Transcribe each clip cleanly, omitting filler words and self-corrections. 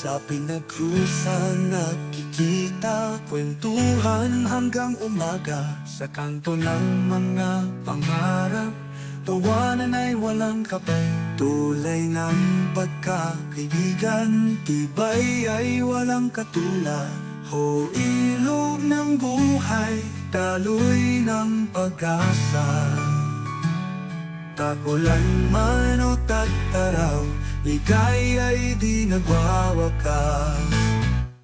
Sa pinagkrusan nakikita, kwentuhan hanggang umaga. Sa kanto ng mga pangarap, tawanan ay walang kapay. Tulay ng pagkakaibigan, tibay ay walang katulad. O ilog ng buhay, daloy ng pag-asa. Tagulan man o tagtaraw, ligaya'y di nagwawakas.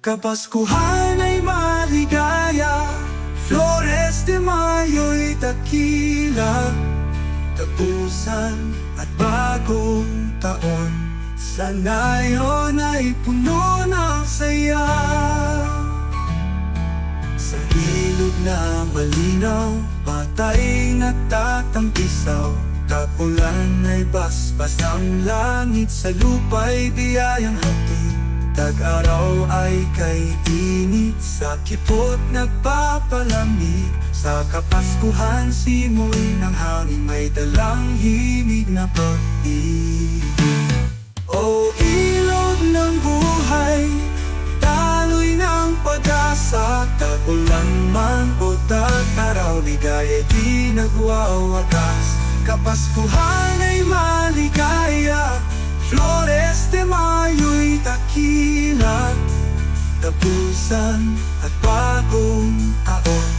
Kapaskuhan ay maligaya, Flores de Mayo'y dakila. Tapusan at bagong taon, sa ngayon ay puno ng saya. Sa ilog na malinaw, patay nagtatangkisaw. Tagulan ay basbas ng langit, sa lupa'y biyayang hatid. Tag-araw ay kay init, sa kipot nagpapalamig. Sa Kapaskuhan simoy ng hangin, may dalang himig na pag-ibig. O ilog ng buhay, daloy ng pag-asa. Tagulan man o tag-araw, ligaya'y di nagwawakas. Kapaskuhan ay maligaya, Flores de Mayo'y dakila. Tapusan at bagong taon,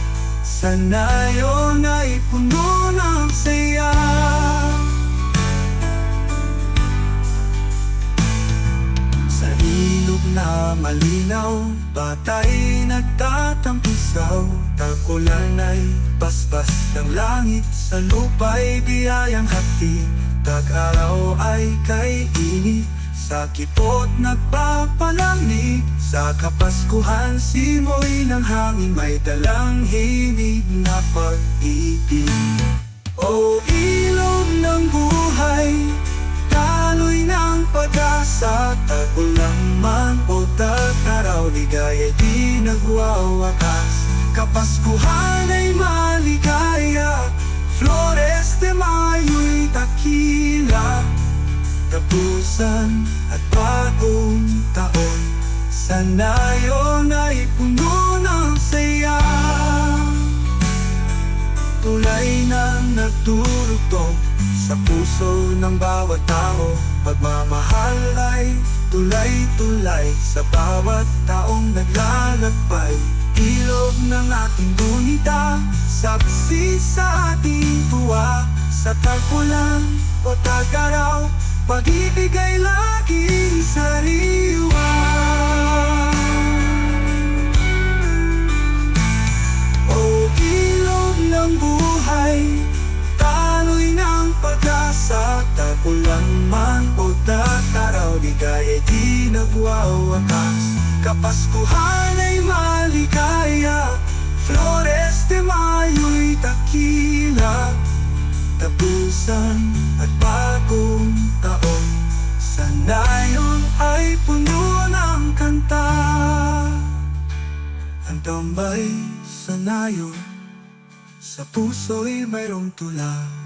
sa ngayon ay puno ng saya. Sa ilog na malinaw, batay nagtatampisaw. Tagulan ay basbas ng langit, sa lupa'y biyayang hatid. Tag-araw ay kay init, sa kipot nagpapalamig. Sa Kapaskuhan simoy ng hangin, may dalang himig na pag-ibig. O ilog ng buhay, daloy ng pag-asa. Tagulan man o tag-araw, ligaya'y di nagwawakas. Kapaskuhan ay maligaya, Flores de Mayo'y dakila. Tapusan at bagong taon, sa ngayon ay puno ng saya. Tulay na nagturugtog sa puso ng bawat tao. Pagmamahal ay tulay-tulay sa bawat taong naglalakbay. Ilog ng ating gunita, saksi sa ating tuwa. Sa tagulan o tag-araw, pag-ibig ay laging sariwa. O ilog ng buhay, daloy ng pag-asa. Tagulan man o tag-araw, ligaya'y di nagwawakas. Kapaskuhan ay maligaya, Flores de Mayo'y dakila. Tapusan at bagong taon, sa ngayon ay puno ng kanta. Ang tambay sa nayon, sa puso'y mayroong tula.